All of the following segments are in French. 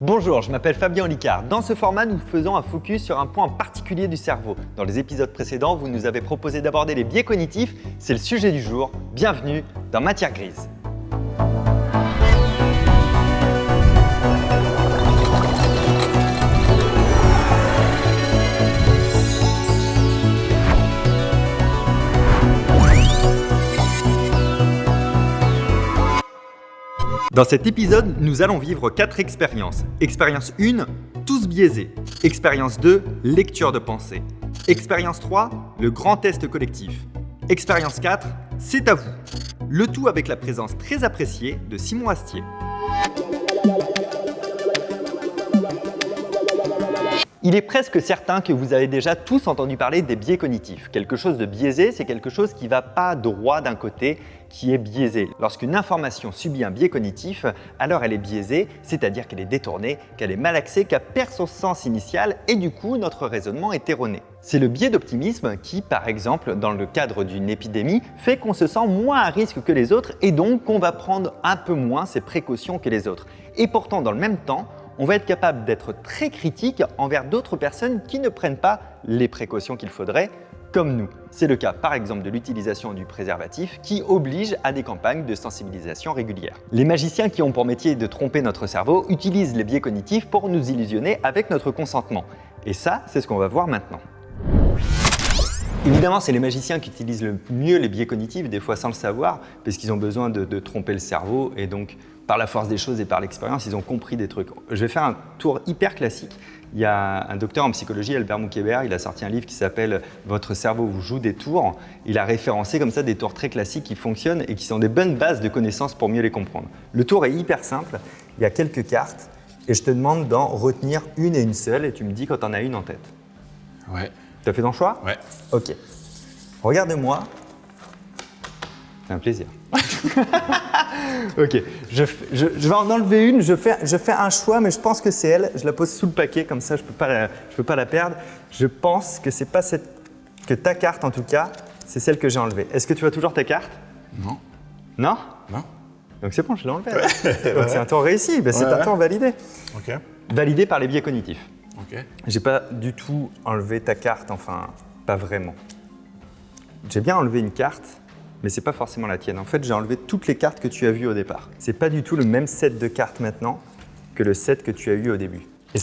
Bonjour, je m'appelle Fabien Olicard. Dans ce format, nous faisons un focus sur un point particulier du cerveau. Dans les épisodes précédents, vous nous avez proposé d'aborder les biais cognitifs. C'est le sujet du jour. Bienvenue dans Matière Grise. Dans cet épisode, nous allons vivre 4 expériences. Expérience 1, tous biaisés. Expérience 2, lecture de pensée. Expérience 3, le grand test collectif. Expérience 4, c'est à vous. Le tout avec la présence très appréciée de Simon Astier. Il est presque certain que vous avez déjà tous entendu parler des biais cognitifs. Quelque chose de biaisé, c'est quelque chose qui ne va pas droit d'un côté, qui est biaisé. Lorsqu'une information subit un biais cognitif, alors elle est biaisée, c'est-à-dire qu'elle est détournée, qu'elle est malaxée, qu'elle perd son sens initial et du coup notre raisonnement est erroné. C'est le biais d'optimisme qui, par exemple, dans le cadre d'une épidémie, fait qu'on se sent moins à risque que les autres et donc qu'on va prendre un peu moins ses précautions que les autres. Et pourtant, dans le même temps, on va être capable d'être très critique envers d'autres personnes qui ne prennent pas les précautions qu'il faudrait, comme nous. C'est le cas par exemple de l'utilisation du préservatif qui oblige à des campagnes de sensibilisation régulières. Les magiciens qui ont pour métier de tromper notre cerveau utilisent les biais cognitifs pour nous illusionner avec notre consentement. Et ça, c'est ce qu'on va voir maintenant. Évidemment, c'est les magiciens qui utilisent le mieux les biais cognitifs, des fois sans le savoir, parce qu'ils ont besoin de tromper le cerveau et donc par la force des choses et par l'expérience, ils ont compris des trucs. Je vais faire un tour hyper classique. Il y a un docteur en psychologie, Albert Moukébert, il a sorti un livre qui s'appelle « Votre cerveau vous joue des tours ». Il a référencé comme ça des tours très classiques qui fonctionnent et qui sont des bonnes bases de connaissances pour mieux les comprendre. Le tour est hyper simple, il y a quelques cartes et je te demande d'en retenir une et une seule et tu me dis quand tu en as une en tête. Ouais. Tu as fait ton choix? Ouais. Ok. Regarde-moi. C'est un plaisir. Ok, je vais en enlever une, je fais un choix, mais je pense que c'est elle. Je la pose sous le paquet, comme ça je peux pas la perdre. Je pense que c'est pas que ta carte en tout cas, c'est celle que j'ai enlevée. Est-ce que tu as toujours ta carte? Non. Non? Non. Donc c'est bon, je l'ai enlevée. Donc c'est un tour réussi, c'est un tour validé. Ok. Validé par les biais cognitifs. Ok. J'ai pas du tout enlevé ta carte, enfin, pas vraiment. J'ai bien enlevé une carte, mais c'est pas forcément la tienne. En fait, j'ai enlevé toutes les cartes que tu as vues au départ. C'est pas du tout le même set de cartes maintenant que le set que tu as eu au début. Et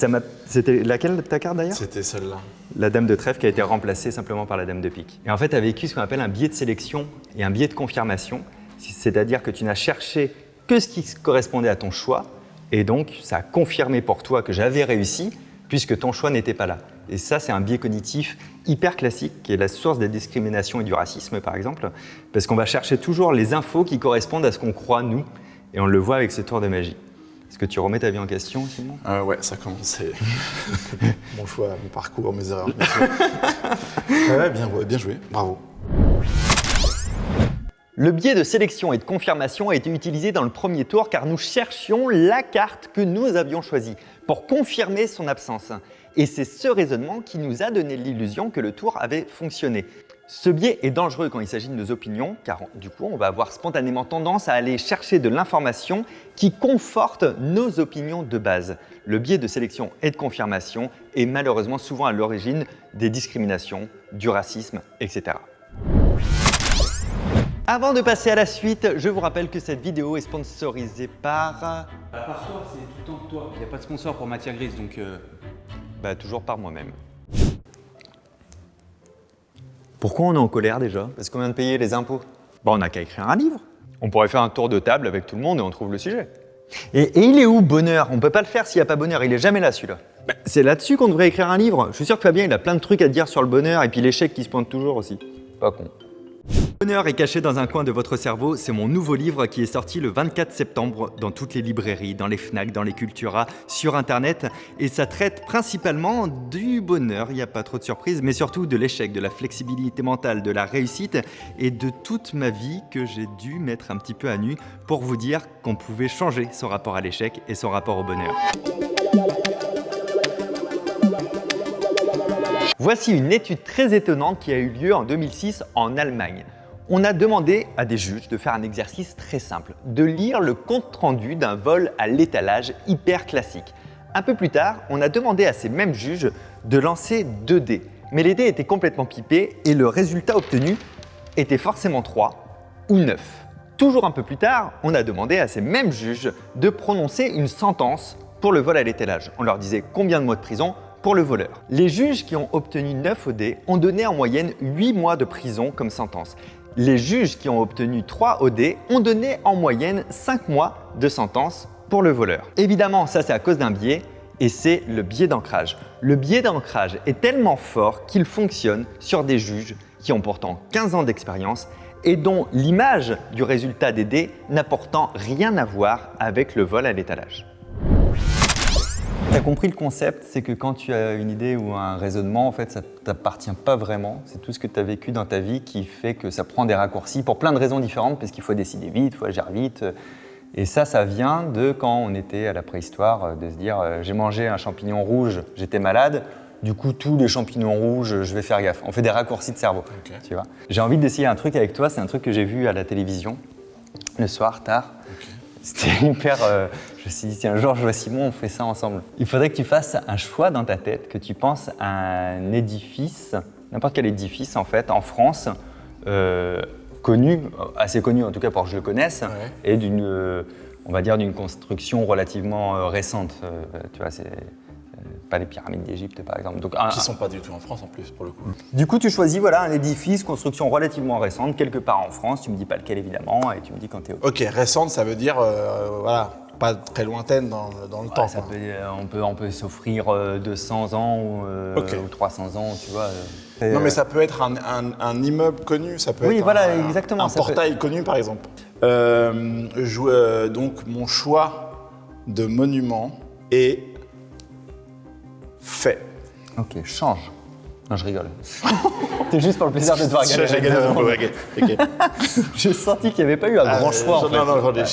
c'était laquelle de ta carte d'ailleurs? C'était celle-là. La dame de trèfle qui a été remplacée simplement par la dame de pique. Et en fait, tu as vécu ce qu'on appelle un biais de sélection et un biais de confirmation. C'est-à-dire que tu n'as cherché que ce qui correspondait à ton choix et donc ça a confirmé pour toi que j'avais réussi puisque ton choix n'était pas là. Et ça, c'est un biais cognitif hyper classique qui est la source des discriminations et du racisme, par exemple, parce qu'on va chercher toujours les infos qui correspondent à ce qu'on croit, nous, et on le voit avec ce tour de magie. Est-ce que tu remets ta vie en question, Simon? Ouais, ça commence. Mon choix, mon parcours, mes erreurs. Ouais, bien joué, bravo. Le biais de sélection et de confirmation a été utilisé dans le premier tour car nous cherchions la carte que nous avions choisie pour confirmer son absence. Et c'est ce raisonnement qui nous a donné l'illusion que le tour avait fonctionné. Ce biais est dangereux quand il s'agit de nos opinions, car du coup, on va avoir spontanément tendance à aller chercher de l'information qui conforte nos opinions de base. Le biais de sélection et de confirmation est malheureusement souvent à l'origine des discriminations, du racisme, etc. Avant de passer à la suite, je vous rappelle que cette vidéo est sponsorisée par... Par toi, c'est tout le temps toi. Il n'y a pas de sponsor pour Matière Grise, donc... toujours par moi-même. Pourquoi on est en colère déjà? Parce qu'on vient de payer les impôts. On n'a qu'à écrire un livre. On pourrait faire un tour de table avec tout le monde et on trouve le sujet. Et il est où bonheur? On ne peut pas le faire s'il n'y a pas bonheur, il est jamais là celui-là. C'est là-dessus qu'on devrait écrire un livre. Je suis sûr que Fabien il a plein de trucs à dire sur le bonheur et puis l'échec qui se pointe toujours aussi. Pas con. Bonheur est caché dans un coin de votre cerveau, c'est mon nouveau livre qui est sorti le 24 septembre dans toutes les librairies, dans les Fnac, dans les Cultura, sur internet et ça traite principalement du bonheur, il n'y a pas trop de surprises, mais surtout de l'échec, de la flexibilité mentale, de la réussite et de toute ma vie que j'ai dû mettre un petit peu à nu pour vous dire qu'on pouvait changer son rapport à l'échec et son rapport au bonheur. Voici une étude très étonnante qui a eu lieu en 2006 en Allemagne. On a demandé à des juges de faire un exercice très simple, de lire le compte-rendu d'un vol à l'étalage hyper classique. Un peu plus tard, on a demandé à ces mêmes juges de lancer 2 dés. Mais les dés étaient complètement pipés et le résultat obtenu était forcément 3 ou 9. Toujours un peu plus tard, on a demandé à ces mêmes juges de prononcer une sentence pour le vol à l'étalage. On leur disait combien de mois de prison pour le voleur. Les juges qui ont obtenu 9 au dé ont donné en moyenne 8 mois de prison comme sentence. Les juges qui ont obtenu 3 au dé ont donné en moyenne 5 mois de sentence pour le voleur. Évidemment, ça c'est à cause d'un biais, et c'est le biais d'ancrage. Le biais d'ancrage est tellement fort qu'il fonctionne sur des juges qui ont pourtant 15 ans d'expérience et dont l'image du résultat des dés n'a pourtant rien à voir avec le vol à l'étalage. Tu as compris le concept, c'est que quand tu as une idée ou un raisonnement, en fait, ça ne t'appartient pas vraiment. C'est tout ce que tu as vécu dans ta vie qui fait que ça prend des raccourcis pour plein de raisons différentes, parce qu'il faut décider vite, il faut agir vite. Et ça vient de quand on était à la préhistoire, de se dire j'ai mangé un champignon rouge, j'étais malade, du coup tous les champignons rouges, je vais faire gaffe. On fait des raccourcis de cerveau, tu vois. J'ai envie d'essayer un truc avec toi, c'est un truc que j'ai vu à la télévision, le soir, tard. C'était hyper... je me suis dit, si un jour je vois Simon, on fait ça ensemble. Il faudrait que tu fasses un choix dans ta tête, que tu penses à un édifice, n'importe quel édifice en fait, en France, connu, assez connu en tout cas pour que je le connaisse, et d'une, on va dire d'une construction relativement récente. Tu vois, c'est pas les pyramides d'Égypte par exemple. Donc, Qui sont pas du tout en France en plus pour le coup. Du coup, tu choisis voilà, un édifice, construction relativement récente, quelque part en France, tu me dis pas lequel évidemment, et tu me dis quand t'es OK. Ok, récente, ça veut dire, voilà, pas très lointaine dans le temps. Ça peut, on peut s'offrir 200 ans ou 300 ans, tu vois. Non, mais ça peut être un immeuble connu, ça peut Oui, être voilà, exactement, un ça portail connu, par exemple. Donc, mon choix de monument est fait. Ok, change. Non, je rigole. C'est juste pour le plaisir de te voir gagner. J'ai gagné un peu, ok. J'ai senti qu'il n'y avait pas eu un grand choix, en fait. Non,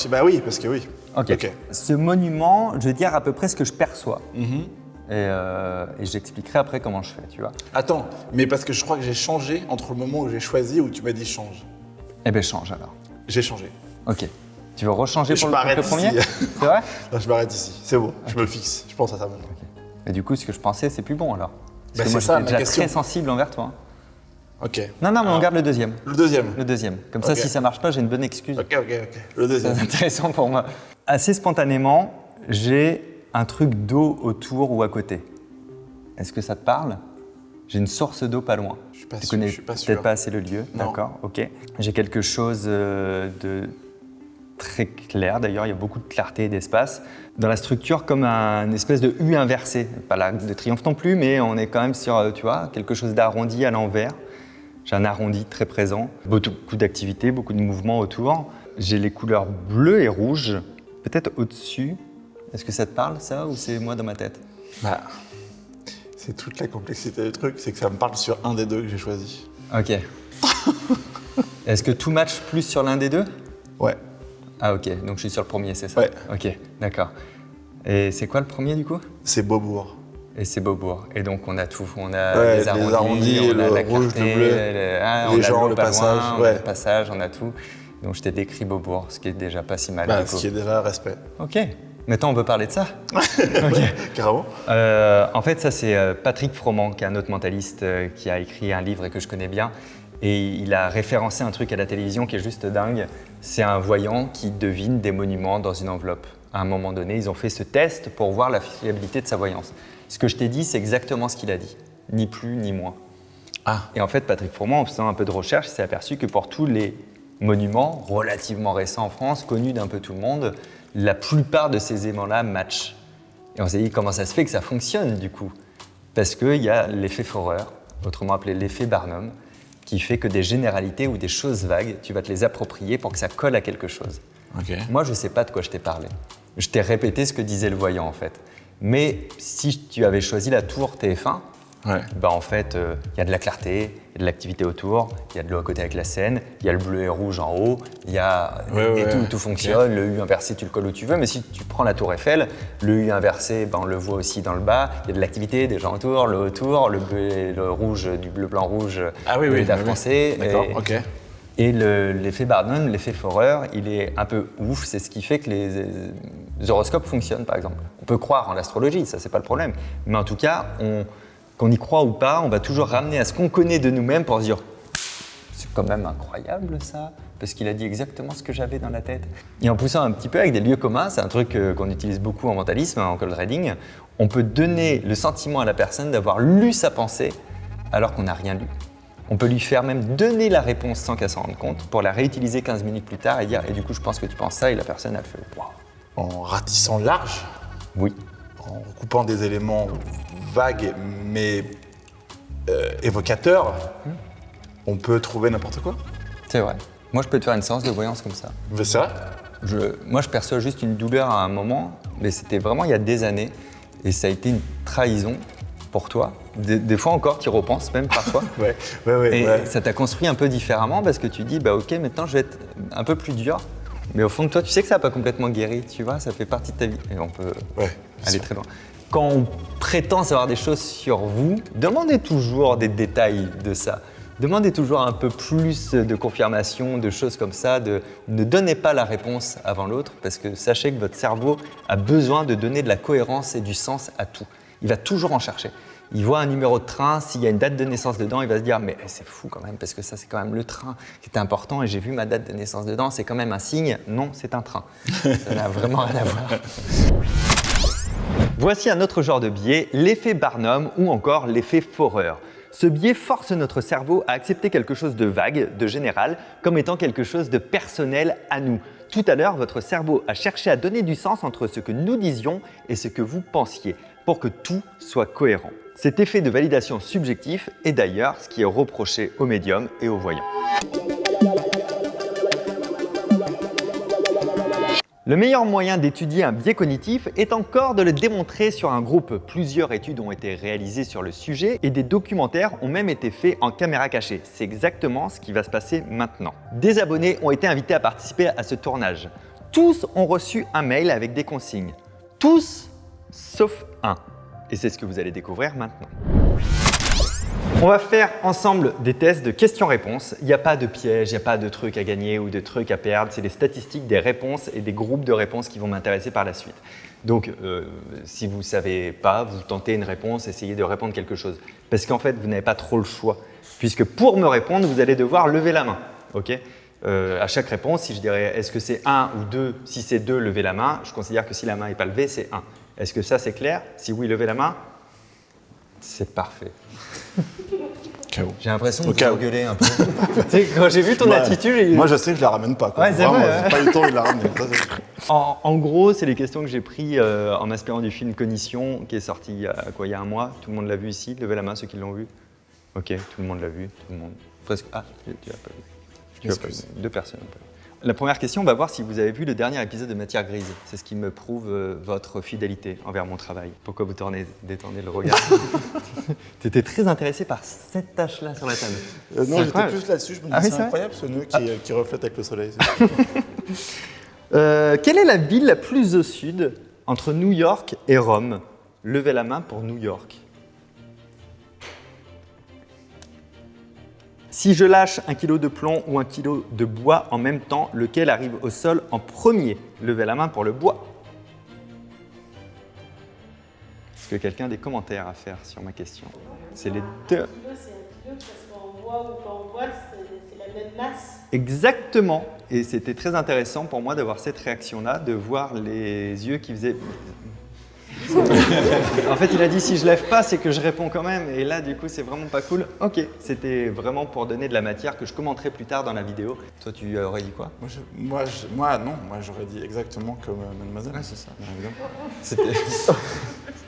bah oui, parce que oui. Ok. Ce monument, je vais dire à peu près ce que je perçois. Et j'expliquerai après comment je fais, tu vois. Attends, mais parce que je crois que j'ai changé entre le moment où j'ai choisi et où tu m'as dit change. Eh ben change alors. J'ai changé. Ok. Tu veux rechanger pour le premier? ici. C'est vrai? Non, je m'arrête ici. C'est bon, je me fixe. Je pense à ça maintenant. Et du coup, ce que je pensais, c'est plus bon alors. Bah, Parce que moi, c'est ça, j'étais ma déjà question. très sensible envers toi. Ok. Non, mais on garde le deuxième. Le deuxième. Le deuxième. Comme ça, Ok. si ça marche pas, j'ai une bonne excuse. Ok. Le deuxième. C'est intéressant pour moi. Assez spontanément, j'ai un truc d'eau autour ou à côté. Est-ce que ça te parle? J'ai une source d'eau pas loin. Je suis pas Tu sûr, connais je suis pas peut-être sûr. pas assez le lieu. Non. D'accord, ok. J'ai quelque chose de très clair, d'ailleurs, il y a beaucoup de clarté et d'espace. Dans la structure, comme un espèce de U inversé. Pas l'arc de triomphe non plus, mais on est quand même sur, tu vois, quelque chose d'arrondi à l'envers. J'ai un arrondi très présent, beaucoup d'activités, beaucoup de mouvements autour. J'ai les couleurs bleues et rouges, peut-être au-dessus. Est-ce que ça te parle, ça, ou c'est moi dans ma tête? Bah, c'est toute la complexité du truc, c'est que ça me parle sur un des deux que j'ai choisi. Ok. Est-ce que tout match plus sur l'un des deux? Ouais. Ah ok, donc je suis sur le premier, c'est ça? Ouais. Ok, d'accord. Et c'est quoi le premier du coup? C'est Beaubourg. Et c'est Beaubourg. Et donc on a tout, on a Ouais, les arrondis, on a le la rouge, clarté, le bleu, on les a gens, l'eau le pas passage, loin, on a ouais. le passage, on a tout. Donc je t'ai décrit Beaubourg, ce qui est déjà pas si mal Bah, du coup. ce qui est déjà respect. Ok, maintenant on peut parler de ça. Carrément. En fait, ça c'est Patrick Froment, qui est un autre mentaliste qui a écrit un livre et que je connais bien. Et il a référencé un truc à la télévision qui est juste dingue. C'est un voyant qui devine des monuments dans une enveloppe. À un moment donné, ils ont fait ce test pour voir la fiabilité de sa voyance. Ce que je t'ai dit, c'est exactement ce qu'il a dit. Ni plus, ni moins. Ah. Et en fait, Patrick Froment, en faisant un peu de recherche, s'est aperçu que pour tous les monuments relativement récents en France, connus d'un peu tout le monde, la plupart de ces éléments-là matchent. Et on s'est dit, comment ça se fait que ça fonctionne du coup? Parce qu'il y a l'effet Forer, autrement appelé l'effet Barnum, qui fait que des généralités ou des choses vagues, tu vas te les approprier pour que ça colle à quelque chose. Ok. Moi, je ne sais pas de quoi je t'ai parlé. Je t'ai répété ce que disait le voyant, en fait. Mais si tu avais choisi la tour TF1, Ouais. bah en fait, il y a de la clarté, il y a de l'activité autour, il y a de l'eau à côté avec la Seine, il y a le bleu et rouge en haut, il y a et tout fonctionne. Le U inversé, tu le colles où tu veux. Mais si tu prends la tour Eiffel, le U inversé, ben on le voit aussi dans le bas. Il y a de l'activité, des gens autour, le bleu et le rouge, du bleu blanc rouge, Ah oui, de oui. l'État oui. français. D'accord. Et Ok. Et l'effet Barnum, l'effet Forer, il est un peu ouf. C'est ce qui fait que les horoscopes fonctionnent, par exemple. On peut croire en l'astrologie, ça, c'est pas le problème. Mais en tout cas, qu'on y croit ou pas, on va toujours ramener à ce qu'on connaît de nous-mêmes pour se dire « c'est quand même incroyable, ça ». Parce qu'il a dit exactement ce que j'avais dans la tête. Et en poussant un petit peu avec des lieux communs, c'est un truc qu'on utilise beaucoup en mentalisme, en cold reading, on peut donner le sentiment à la personne d'avoir lu sa pensée alors qu'on n'a rien lu. On peut lui faire même donner la réponse sans qu'elle s'en rende compte pour la réutiliser 15 minutes plus tard et dire « et du coup je pense que tu penses ça » et la personne elle fait « waouh ». En ratissant large, Oui. en recoupant des éléments vagues mais évocateurs, on peut trouver n'importe quoi. C'est vrai. Moi je peux te faire une séance de voyance comme ça. Mais c'est vrai. Moi je perçois juste une douleur à un moment, mais c'était vraiment il y a des années et ça a été une trahison pour toi. Des fois encore, tu y repenses même parfois. Ouais. Et ça t'a construit un peu différemment parce que tu dis, bah ok, maintenant je vais être un peu plus dur. Mais au fond de toi, tu sais que ça n'a pas complètement guéri, tu vois, ça fait partie de ta vie. Et on peut aller très loin. Quand on prétend savoir des choses sur vous, demandez toujours des détails de ça. Demandez toujours un peu plus de confirmation, de choses comme ça. Ne donnez pas la réponse avant l'autre parce que sachez que votre cerveau a besoin de donner de la cohérence et du sens à tout. Il va toujours en chercher. Il voit un numéro de train, s'il y a une date de naissance dedans, il va se dire « mais c'est fou quand même, parce que ça c'est quand même le train qui était important et j'ai vu ma date de naissance dedans, c'est quand même un signe. Non, c'est un train. » Ça n'a vraiment rien à voir. Voici un autre genre de biais, l'effet Barnum ou encore l'effet Forer. Ce biais force notre cerveau à accepter quelque chose de vague, de général, comme étant quelque chose de personnel à nous. Tout à l'heure, votre cerveau a cherché à donner du sens entre ce que nous disions et ce que vous pensiez, pour que tout soit cohérent. Cet effet de validation subjectif est d'ailleurs ce qui est reproché aux médiums et aux voyants. Le meilleur moyen d'étudier un biais cognitif est encore de le démontrer sur un groupe. Plusieurs études ont été réalisées sur le sujet et des documentaires ont même été faits en caméra cachée. C'est exactement ce qui va se passer maintenant. Des abonnés ont été invités à participer à ce tournage. Tous ont reçu un mail avec des consignes. Tous, sauf un. Et c'est ce que vous allez découvrir maintenant. On va faire ensemble des tests de questions-réponses. Il n'y a pas de piège, il n'y a pas de trucs à gagner ou de trucs à perdre. C'est les statistiques des réponses et des groupes de réponses qui vont m'intéresser par la suite. Donc, si vous ne savez pas, vous tentez une réponse, essayez de répondre quelque chose. Parce qu'en fait, vous n'avez pas trop le choix. Puisque pour me répondre, vous allez devoir lever la main. Okay, à chaque réponse, si je dirais est-ce que c'est 1 ou 2, si c'est 2, levez la main. Je considère que si la main n'est pas levée, c'est 1. Est-ce que ça, c'est clair? Si oui, levez la main. C'est parfait. J'ai l'impression de vous engueuler un peu. Quand j'ai vu ton attitude… Moi, je sais que je la ramène pas. Quoi. Ouais, c'est vrai, j'ai pas eu le temps de la ramener. En gros, c'est les questions que j'ai prises en m'inspirant du film Cognition, qui est sorti il y a un mois. Tout le monde l'a vu ici. Levez la main ceux qui l'ont vu. Ok, tout le monde l'a vu. Tout le monde. Presque. Ah, tu l'as pas vu. Tu l'as pas vu. 2 personnes. La première question, on va voir si vous avez vu le dernier épisode de Matière Grise. C'est ce qui me prouve votre fidélité envers mon travail. Pourquoi vous détendez le regard? Tu étais très intéressé par cette tache-là sur la table. Non, j'étais plus là-dessus. Je me disais, c'est incroyable ce nœud qui reflète avec le soleil. Quelle est la ville la plus au sud entre New York et Rome? Levez la main pour New York. Si je lâche 1 kg de plomb ou 1 kg de bois en même temps, lequel arrive au sol en premier? Levez la main pour le bois. Est-ce que quelqu'un a des commentaires à faire sur ma question? C'est les deux. 1 kg, c'est 1 kg, que ce soit en bois ou pas en bois, c'est la même masse. Exactement. Et c'était très intéressant pour moi d'avoir cette réaction-là, de voir les yeux qui faisaient… En fait, il a dit si je lève pas, c'est que je réponds quand même. Et là, du coup, c'est vraiment pas cool. Ok, c'était vraiment pour donner de la matière que je commenterai plus tard dans la vidéo. Toi, tu aurais dit quoi? Moi, non. Moi, j'aurais dit exactement comme mademoiselle. Ouais, c'est ça.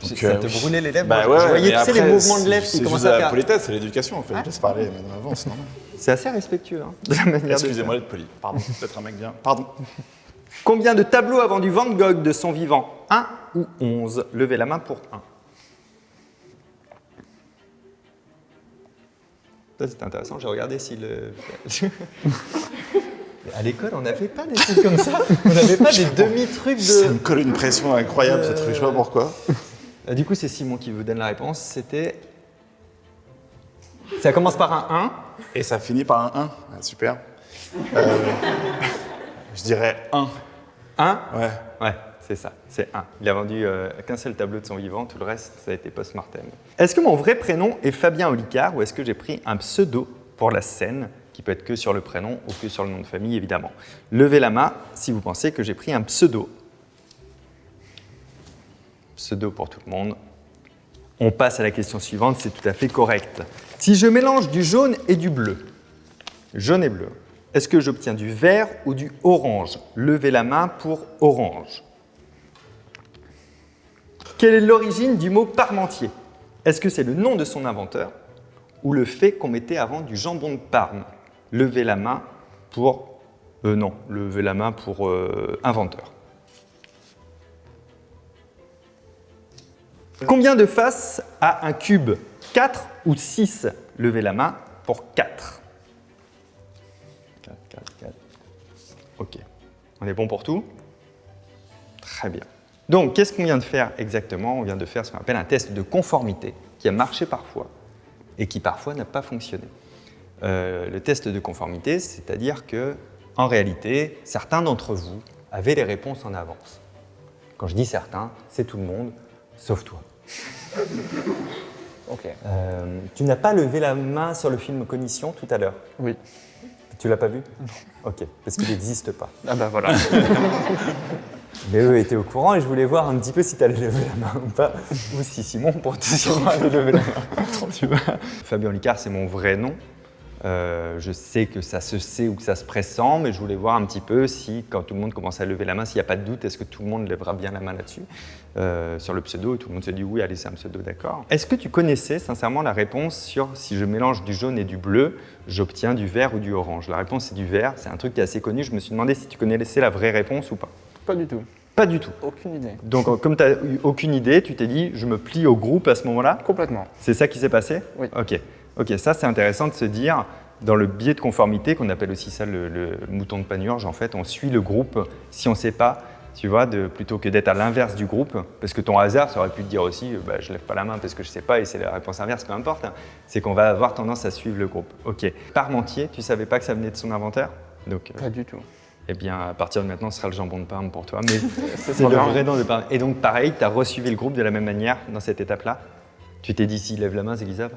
Ça te brûlait les lèvres. Bah moi, ouais, je voyais, tu sais, après, les mouvements de lèvres qui commençaient à faire… La politesse, c'est l'éducation, en fait. Je laisse parler madame avant, c'est normal. C'est assez respectueux, hein, de la manière de… Excusez-moi d'être poli. Pardon, peut-être un mec bien. Pardon. Combien de tableaux a vendu Van Gogh de son vivant? 1 ou 11? Levez la main pour 1. Ça, c'est intéressant. J'ai regardé si le… À l'école, on n'avait pas des trucs comme ça. On n'avait pas des demi-trucs de… Ça me colle une pression incroyable, ce truc. Je sais pas pourquoi. Du coup, c'est Simon qui vous donne la réponse. C'était… Ça commence par un 1. Et ça finit par un 1. Ah, super. Je dirais 1. 1 Ouais. Ouais, c'est ça, c'est 1. Il a vendu qu'un seul tableau de son vivant, tout le reste, ça a été post-mortem. Est-ce que mon vrai prénom est Fabien Olicard ou est-ce que j'ai pris un pseudo pour la scène, qui peut être que sur le prénom ou que sur le nom de famille, évidemment. Levez la main si vous pensez que j'ai pris un pseudo. Pseudo pour tout le monde. On passe à la question suivante, c'est tout à fait correct. Si je mélange du jaune et du bleu, jaune et bleu, est-ce que j'obtiens du vert ou du orange? Levez la main pour orange. Quelle est l'origine du mot parmentier? Est-ce que c'est le nom de son inventeur ou le fait qu'on mettait avant du jambon de Parme? Levez la main pour... non, levez la main pour inventeur. Combien de faces a un cube? 4 ou 6? Levez la main pour 4. 4, 4, 4. Ok. On est bon pour tout? Très bien. Donc, qu'est-ce qu'on vient de faire exactement? On vient de faire ce qu'on appelle un test de conformité qui a marché parfois et qui parfois n'a pas fonctionné. Le test de conformité, c'est-à-dire que, en réalité, certains d'entre vous avaient les réponses en avance. Quand je dis certains, c'est tout le monde, sauf toi. Ok. Tu n'as pas levé la main sur le film Cognition tout à l'heure? Oui. Tu l'as pas vu? Ok, parce qu'il n'existe pas. Ah bah voilà. Mais eux étaient au courant et je voulais voir un petit peu si tu allais lever la main ou pas, ou si Simon pour te sûrement allait lever la main. Tu vois. Fabien Olicard, c'est mon vrai nom. Je sais que ça se sait ou que ça se pressent, mais je voulais voir un petit peu si, quand tout le monde commence à lever la main, s'il n'y a pas de doute, est-ce que tout le monde lèvera bien la main là-dessus, sur le pseudo, et tout le monde se dit oui, allez, c'est un pseudo, d'accord. Est-ce que tu connaissais sincèrement la réponse sur si je mélange du jaune et du bleu, j'obtiens du vert ou du orange? La réponse, c'est du vert, c'est un truc qui est assez connu. Je me suis demandé si tu connaissais la vraie réponse ou pas. Pas du tout. Pas du tout. Aucune idée. Donc, comme tu n'as eu aucune idée, tu t'es dit, je me plie au groupe à ce moment-là? Complètement. C'est ça qui s'est passé? Oui. Ok, ça c'est intéressant de se dire, dans le biais de conformité, qu'on appelle aussi ça le mouton de Panurge, en fait, on suit le groupe si on ne sait pas, tu vois, plutôt que d'être à l'inverse du groupe, parce que ton hasard, ça aurait pu te dire aussi, bah, je ne lève pas la main parce que je ne sais pas et c'est la réponse inverse, peu importe, hein. C'est qu'on va avoir tendance à suivre le groupe. Ok. Parmentier, tu ne savais pas que ça venait de son inventeur? Donc, Pas du tout. eh bien, à partir de maintenant, ce sera le jambon de Parme pour toi, mais c'est trop le bien. vrai nom de Parme. Et donc, pareil, tu as resuivi le groupe de la même manière dans cette étape-là? Tu t'es dit, s'il lève la main, c'est qu'ils savent?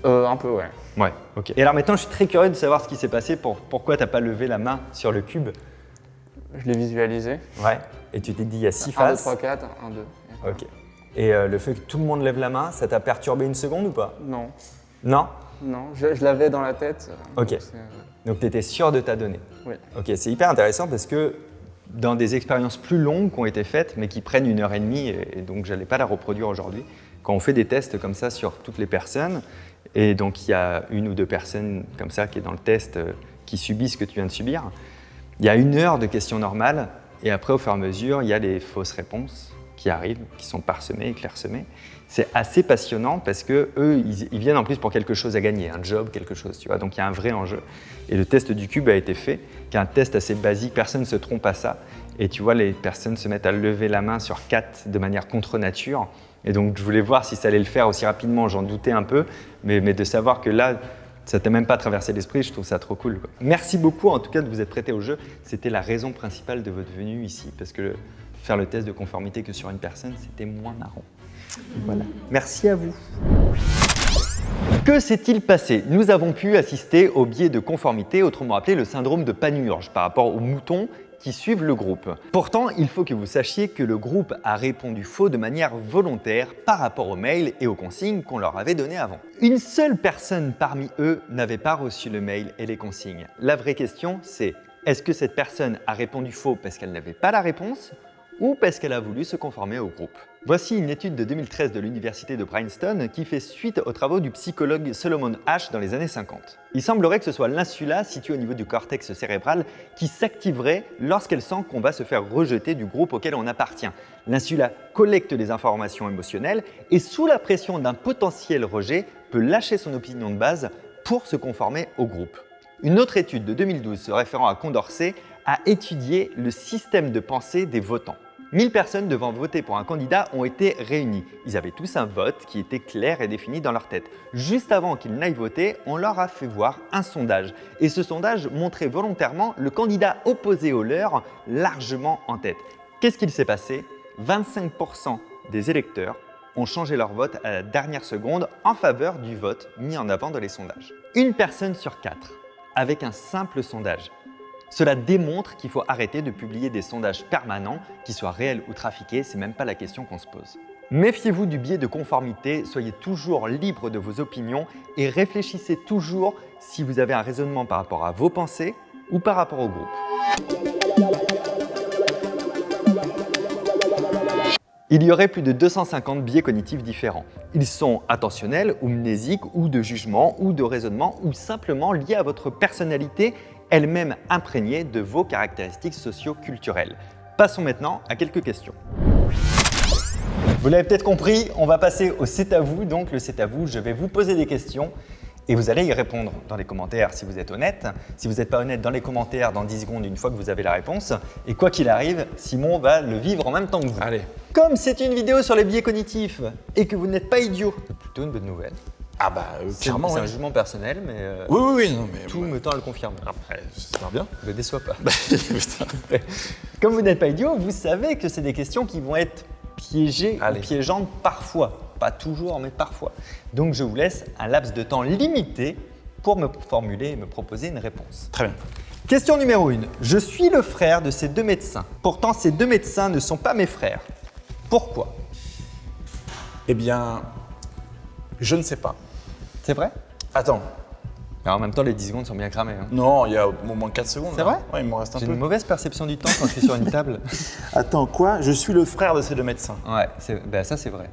Un peu, ouais. Ouais, ok. Et alors maintenant, je suis très curieux de savoir ce qui s'est passé, pourquoi tu n'as pas levé la main sur le cube. Je l'ai visualisé. Ouais. Et tu t'es dit, il y a 6 1, 2, faces. 3, 4, 1, 2. Ok. Et le fait que tout le monde lève la main, ça t'a perturbé une seconde ou pas? Non. Non? Non, je l'avais dans la tête. Ok. Donc Donc tu étais sûr de ta donnée. oui. Ok, c'est hyper intéressant parce que dans des expériences plus longues qui ont été faites, mais qui prennent 1h30, et donc je n'allais pas la reproduire aujourd'hui, quand on fait des tests comme ça sur toutes les personnes, et donc il y a 1 ou 2 personnes comme ça qui est dans le test qui subissent ce que tu viens de subir, il y a 1 heure de questions normales, et après au fur et à mesure, il y a les fausses réponses qui arrivent, qui sont parsemées et clairsemées. C'est assez passionnant parce que eux, ils viennent en plus pour quelque chose à gagner, un job, quelque chose, tu vois. Donc il y a un vrai enjeu. Et le test du cube a été fait, qui est un test assez basique, personne ne se trompe à ça. Et tu vois, les personnes se mettent à lever la main sur 4 de manière contre nature. Et donc je voulais voir si ça allait le faire aussi rapidement, j'en doutais un peu, mais de savoir que là, ça t'a même pas traversé l'esprit, je trouve ça trop cool, quoi. Merci beaucoup en tout cas de vous être prêté au jeu. C'était la raison principale de votre venue ici, parce que faire le test de conformité que sur une personne, c'était moins marrant. Voilà. Merci à vous. Que s'est-il passé? Nous avons pu assister au biais de conformité, autrement appelé le syndrome de Panurge, par rapport aux moutons qui suivent le groupe. Pourtant, il faut que vous sachiez que le groupe a répondu faux de manière volontaire par rapport aux mails et aux consignes qu'on leur avait données avant. Une seule personne parmi eux n'avait pas reçu le mail et les consignes. La vraie question, c'est est-ce que cette personne a répondu faux parce qu'elle n'avait pas la réponse ou parce qu'elle a voulu se conformer au groupe? Voici une étude de 2013 de l'université de Princeton qui fait suite aux travaux du psychologue Solomon Asch dans les années 50. Il semblerait que ce soit l'insula située au niveau du cortex cérébral qui s'activerait lorsqu'elle sent qu'on va se faire rejeter du groupe auquel on appartient. L'insula collecte les informations émotionnelles et sous la pression d'un potentiel rejet peut lâcher son opinion de base pour se conformer au groupe. Une autre étude de 2012 se référant à Condorcet a étudié le système de pensée des votants. 1000 personnes devant voter pour un candidat ont été réunies. Ils avaient tous un vote qui était clair et défini dans leur tête. Juste avant qu'ils n'aillent voter, on leur a fait voir un sondage. Et ce sondage montrait volontairement le candidat opposé au leur largement en tête. Qu'est-ce qu'il s'est passé? 25% des électeurs ont changé leur vote à la dernière seconde en faveur du vote mis en avant dans les sondages. Une personne sur 4, avec un simple sondage. Cela démontre qu'il faut arrêter de publier des sondages permanents, qu'ils soient réels ou trafiqués, c'est même pas la question qu'on se pose. Méfiez-vous du biais de conformité, soyez toujours libre de vos opinions et réfléchissez toujours si vous avez un raisonnement par rapport à vos pensées ou par rapport au groupe. Il y aurait plus de 250 biais cognitifs différents. Ils sont attentionnels ou mnésiques ou de jugement ou de raisonnement ou simplement liés à votre personnalité elle-même imprégnée de vos caractéristiques socio-culturelles. Passons maintenant à quelques questions. Vous l'avez peut-être compris, on va passer au C'est à vous. Donc le C'est à vous, je vais vous poser des questions et vous allez y répondre dans les commentaires si vous êtes honnête. Si vous n'êtes pas honnête, dans les commentaires dans 10 secondes une fois que vous avez la réponse. Et quoi qu'il arrive, Simon va le vivre en même temps que vous. Allez. Comme c'est une vidéo sur les biais cognitifs et que vous n'êtes pas idiot, c'est plutôt une bonne nouvelle. Ah bah, clairement, C'est un ouais. jugement personnel, mais Oui, non, mais... tout me tend à le confirmer. Après, j'espère bien. Ne me déçois pas. Putain. Comme vous n'êtes pas idiot, vous savez que c'est des questions qui vont être piégées Allez. ou piégeantes parfois. Pas toujours, mais parfois. Donc je vous laisse un laps de temps limité pour me formuler et me proposer une réponse. Très bien. Question numéro 1. Je suis le frère de ces deux médecins. Pourtant, ces deux médecins ne sont pas mes frères. Pourquoi? Eh bien, je ne sais pas. C'est vrai? Attends. Alors, en même temps, les 10 secondes sont bien cramées. Hein. Non, il y a au moins 4 secondes. C'est là. vrai? Ouais, il m'en reste un J'ai peu. une mauvaise perception du temps quand je suis sur une table. Attends, quoi? Je suis le frère de ces deux médecins. Ouais, ça c'est vrai.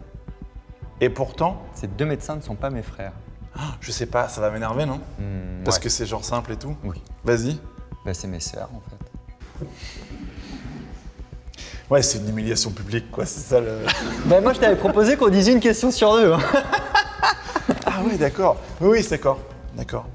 Et pourtant, Ces deux médecins ne sont pas mes frères. je sais pas, ça va m'énerver, non? Parce ouais. que c'est genre simple et tout. Oui. Vas-y. C'est mes sœurs en fait. Ouais, c'est une humiliation publique, quoi. C'est ça le. Moi je t'avais proposé qu'on dise une question sur deux. Hein. Ah ouais, d'accord. Oui, c'est d'accord. D'accord.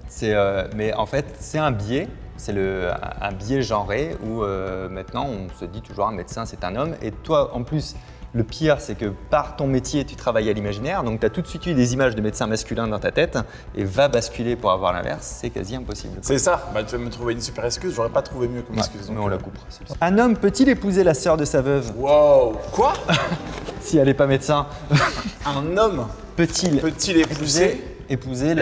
Mais en fait, c'est un biais. C'est un biais genré où maintenant on se dit toujours un médecin c'est un homme. Et toi en plus, le pire c'est que par ton métier tu travailles à l'imaginaire. Donc tu as tout de suite eu des images de médecins masculins dans ta tête et va basculer pour avoir l'inverse. C'est quasi impossible. C'est ça. Bah, tu vas me trouver une super excuse. J'aurais pas trouvé mieux comme Ouais, excuse. mais donc, on la coupera. celle-ci. Un homme peut-il épouser la sœur de sa veuve Wow. Quoi? si elle n'est pas médecin? Un homme Peut-il épouser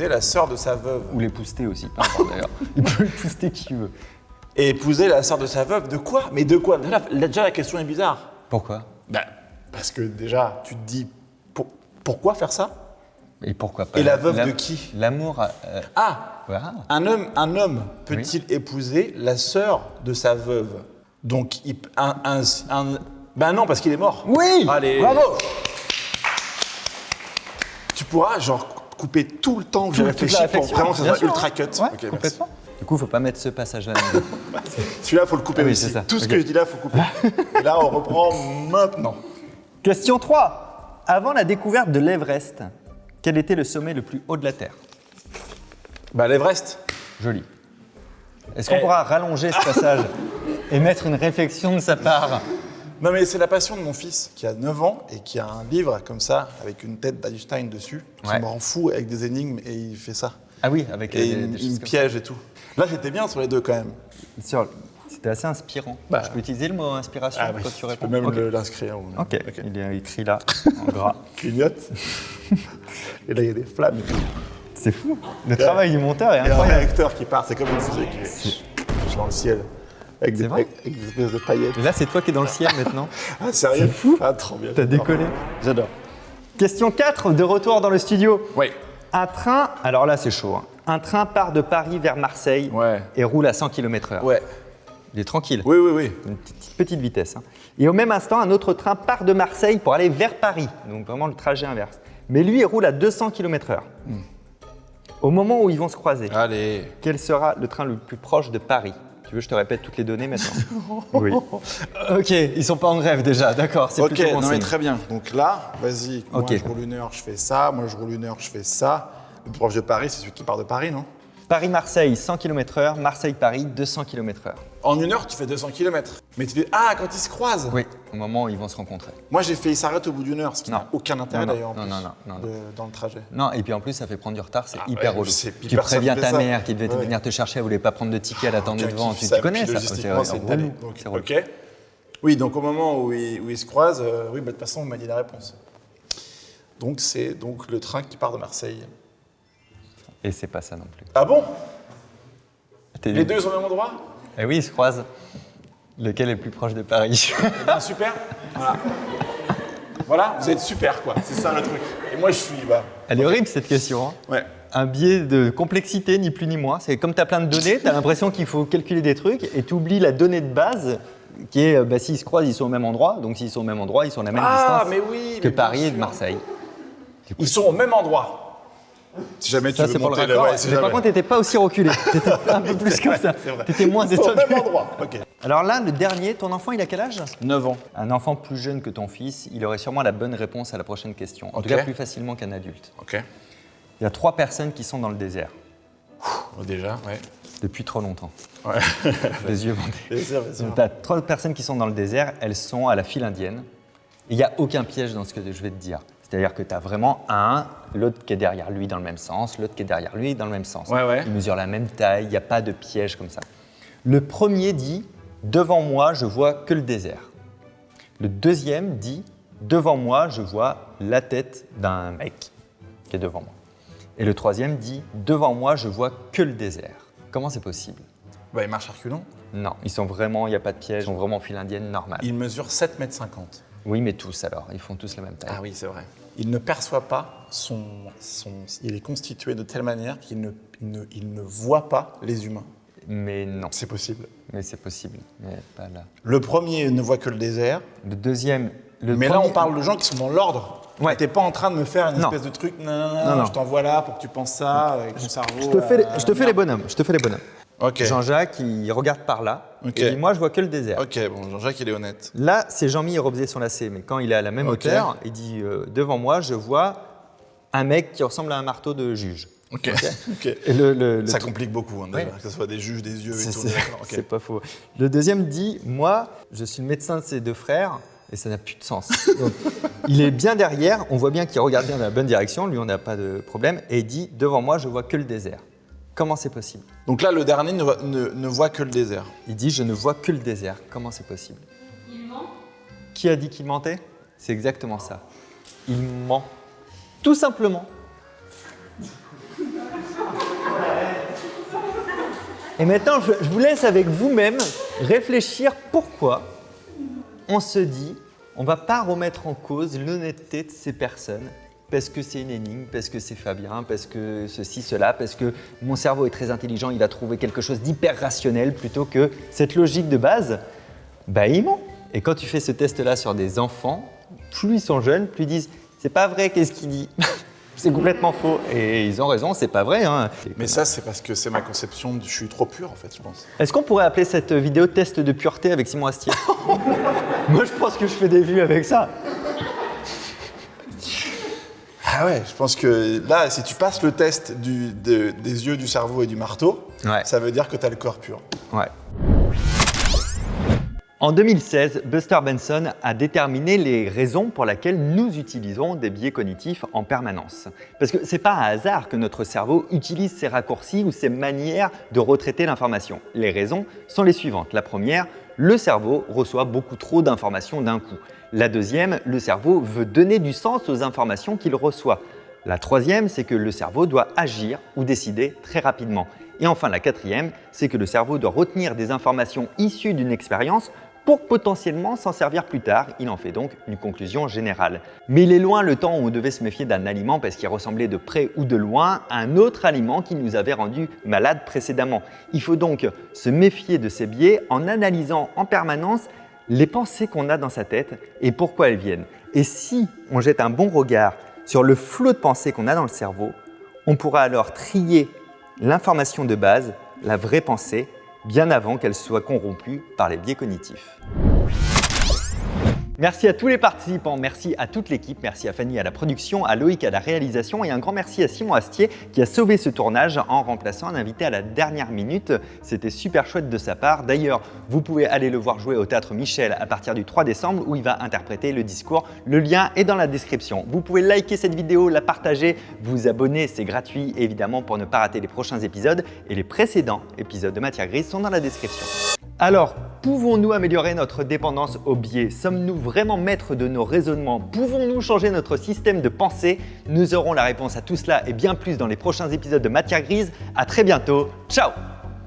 la sœur de sa veuve ou l'épouster aussi, peu importe d'ailleurs. Il peut épouster qui veut. et épouser la sœur de sa veuve? De quoi? Mais de quoi? Déjà, la question est bizarre. Pourquoi? Bah, parce que déjà, tu te dis pourquoi faire ça? Et pourquoi pas? Et la veuve de qui? L'amour. Ah, Voilà. un homme peut-il épouser la sœur de sa veuve? Donc, ben non, parce qu'il est mort. Oui. Allez. Bravo. Tu pourras genre couper tout le temps que j'ai Toute la réfléchi pour réflexion, vraiment que ça bien soit sûr, ultra hein. cut. Ouais, Ok, merci. complètement. Du coup, faut pas mettre ce passage-là. Celui-là, faut le couper Ah oui, aussi. c'est ça. Tout ce Ok. que je dis là, faut couper. Et là, on reprend maintenant. Question 3. Avant la découverte de l'Everest, quel était le sommet le plus haut de la Terre? Bah, l'Everest. Joli. Est-ce qu'on pourra rallonger ce passage et mettre une réflexion de sa part? Non, mais c'est la passion de mon fils qui a 9 ans et qui a un livre comme ça, avec une tête d'Einstein dessus, qui Ouais. me rend fou avec des énigmes et il fait ça. Ah oui, avec Et des il choses me comme ça. piège et tout. Là, j'étais bien sur les deux quand même. C'était assez inspirant. Bah. Je peux utiliser le mot inspiration oui, quand tu je réponds? peux même Ok. l'inscrire. Ok, il est écrit là, en gras. Clignote. Et là, il y a des flammes et tout. C'est fou. Le travail du monteur est Il y a un incroyable. réacteur qui part, c'est comme une fusée qui est dans le ciel. Avec des, C'est vrai avec des espèces de paillettes. Et là, c'est toi qui es dans le ciel maintenant. Ah, sérieux? C'est fou. Ah, trop bien. T'as j'adore. décollé. J'adore. Question 4, de retour dans le studio. Oui. Un train, alors là c'est chaud, hein. Un train part de Paris vers Marseille Ouais. et roule à 100 km/h. Ouais. Il est tranquille, Oui, oui, oui. une petite vitesse. Hein. Et au même instant, un autre train part de Marseille pour aller vers Paris, donc vraiment le trajet inverse. Mais lui, il roule à 200 km/h. Au moment où ils vont se croiser, Allez. quel sera le train le plus proche de Paris? Tu veux que je te répète toutes les données maintenant? Oui. Ok, ils sont pas en grève déjà, d'accord, c'est Ok, plutôt bon non mais signe. très bien. Donc là, vas-y. Moi, Ok. je roule 1 heure, je fais ça. Moi, je roule 1 heure, je fais ça. Le plus proche de Paris, c'est celui qui part de Paris, non? Paris-Marseille, 100 km/h, Marseille-Paris, 200 km/h. En 1 heure, tu fais 200 km. Mais tu fais quand ils se croisent. Oui, au moment où ils vont se rencontrer. Moi, j'ai fait ils s'arrêtent au bout d'1 heure, ce qui Non. n'a aucun intérêt Non, d'ailleurs en non, plus, non. dans le trajet. Non, et puis en plus, ça fait prendre du retard, c'est Ah hyper ouais, relou. je sais, puis Tu personne préviens fait ta ça. mère qui devait Ouais. venir te chercher, elle voulait pas prendre de ticket, elle attendait Aucun devant, kiffe tu ça, connais puis ça. logistiquement, c'est relou. talé. Donc, C'est relou. ok. Oui, donc au moment où ils se croisent, oui, bah, de toute façon, on m'a dit la réponse. Donc c'est donc le train qui part de Marseille. Et c'est pas ça non plus. Ah bon? T'es Les nul. deux sont au même endroit? Eh oui, ils se croisent. Lequel est le plus proche de Paris? Eh ben, super. Voilà. Voilà, vous êtes super, quoi. C'est ça le truc. Et moi, je suis. Bah, Elle est horrible cette question. Hein. ouais. Un biais de complexité, ni plus ni moins. C'est comme tu as plein de données, tu as l'impression qu'il faut calculer des trucs et tu oublies la donnée de base qui est s'ils se croisent, ils sont au même endroit. Donc s'ils sont au même endroit, ils sont à la même distance mais oui. que mais bien Paris et de sûr. Marseille. Ils sont au même endroit. Si jamais tu Ça, veux c'est pour le monter raccord. ouais, si Mais par jamais. contre, tu n'étais pas aussi reculé. Tu étais un peu plus comme ça. C'est vrai. Tu étais moins Ils sont au détendu. même endroit. Ok. Alors là, le dernier, ton enfant, il a quel âge? 9 ans. Un enfant plus jeune que ton fils, il aurait sûrement la bonne réponse à la prochaine question. En tout Ok. cas, plus facilement qu'un adulte. Ok. Il y a 3 personnes qui sont dans le désert Déjà, ouais. depuis trop longtemps. Ouais. Les yeux bandés. Bien sûr, bien sûr. Donc, tu as 3 personnes qui sont dans le désert, elles sont à la file indienne. Il n'y a aucun piège dans ce que je vais te dire. C'est-à-dire que tu as vraiment l'autre qui est derrière lui dans le même sens, l'autre qui est derrière lui dans le même sens. Ouais, ouais. Ils mesurent la même taille, il n'y a pas de piège comme ça. Le premier dit « Devant moi, je vois que le désert ». Le deuxième dit « Devant moi, je vois la tête d'un mec qui est devant moi ». Et le troisième dit « Devant moi, je vois que le désert ». Comment c'est possible? Bah, il marche à reculons. Non, ils sont vraiment, il n'y a pas de piège, ils sont vraiment en file indienne normale. Il mesure 7,50 m. Oui, mais tous alors, ils font tous la même taille. Ah oui, c'est vrai. Il ne perçoit pas il est constitué de telle manière qu'il ne voit pas les humains. Mais non, C'est possible. mais c'est possible, mais pas là. Le premier ne voit que le désert. Le deuxième, Mais là, on parle de gens qui sont dans l'ordre. Ouais. T'es pas en train de me faire une Non. espèce de truc. Non, non. Je t'envoie là pour que tu penses ça avec ton cerveau. Je te fais les bonhommes, je te fais les bonhommes. Ok. Jean-Jacques, il regarde par là, Ok. et dit, moi, je vois que le désert. Ok, bon, Jean-Jacques, il est honnête. Là, c'est Jean-Mi, il refaisait son lacet, mais quand il est à la même Ok. hauteur, il dit, devant moi, je vois un mec qui ressemble à un marteau de juge. Ok. Ok. Et le Ça truc- complique beaucoup, hein, déjà, Ouais. que ce soit des juges, des yeux et C'est- tout. c'est d'accord, ok. c'est pas faux. Le deuxième dit, moi, je suis le médecin de ses 2 frères, et ça n'a plus de sens. Donc, il est bien derrière, on voit bien qu'il regarde bien dans la bonne direction, lui, on n'a pas de problème, et il dit, devant moi, je vois que le désert. Comment c'est possible? Donc là, le dernier ne voit que le désert. Il dit, je ne vois que le désert. Comment c'est possible? Il ment. Qui a dit qu'il mentait? C'est exactement ça. Il ment. Tout simplement. Et maintenant, je vous laisse avec vous-même réfléchir pourquoi on se dit, on ne va pas remettre en cause l'honnêteté de ces personnes parce que c'est une énigme, parce que c'est Fabien, parce que ceci, cela, parce que mon cerveau est très intelligent, il va trouver quelque chose d'hyper rationnel plutôt que cette logique de base. Bah, ils mentent. Et quand tu fais ce test-là sur des enfants, plus ils sont jeunes, plus ils disent « c'est pas vrai, qu'est-ce qu'il dit ?» C'est complètement faux. Et ils ont raison, c'est pas vrai. Hein. Mais ça, c'est parce que c'est ma conception. Je suis trop pur, en fait, je pense. Est-ce qu'on pourrait appeler cette vidéo test de pureté avec Simon Astier? Moi, je pense que je fais des vues avec ça. Ah ouais, je pense que là, si tu passes le test des yeux, du cerveau et du marteau, Ouais. ça veut dire que tu as le corps pur. Ouais. En 2016, Buster Benson a déterminé les raisons pour lesquelles nous utilisons des biais cognitifs en permanence. Parce que c'est pas un hasard que notre cerveau utilise ces raccourcis ou ces manières de retraiter l'information. Les raisons sont les suivantes. La première, le cerveau reçoit beaucoup trop d'informations d'un coup. La deuxième, le cerveau veut donner du sens aux informations qu'il reçoit. La troisième, c'est que le cerveau doit agir ou décider très rapidement. Et enfin, la quatrième, c'est que le cerveau doit retenir des informations issues d'une expérience pour potentiellement s'en servir plus tard. Il en fait donc une conclusion générale. Mais il est loin le temps où on devait se méfier d'un aliment parce qu'il ressemblait de près ou de loin à un autre aliment qui nous avait rendu malades précédemment. Il faut donc se méfier de ces biais en analysant en permanence les pensées qu'on a dans sa tête et pourquoi elles viennent. Et si on jette un bon regard sur le flot de pensées qu'on a dans le cerveau, on pourra alors trier l'information de base, la vraie pensée, bien avant qu'elle soit corrompue par les biais cognitifs. Merci à tous les participants, merci à toute l'équipe, merci à Fanny à la production, à Loïc à la réalisation et un grand merci à Simon Astier qui a sauvé ce tournage en remplaçant un invité à la dernière minute. C'était super chouette de sa part. D'ailleurs, vous pouvez aller le voir jouer au Théâtre Michel à partir du 3 décembre où il va interpréter le discours. Le lien est dans la description. Vous pouvez liker cette vidéo, la partager, vous abonner, c'est gratuit évidemment pour ne pas rater les prochains épisodes et les précédents épisodes de Matière Grise sont dans la description. Alors, pouvons-nous améliorer notre dépendance aux biais? Sommes-nous vraiment maîtres de nos raisonnements? Pouvons-nous changer notre système de pensée? Nous aurons la réponse à tout cela et bien plus dans les prochains épisodes de Matière Grise. À très bientôt. Ciao!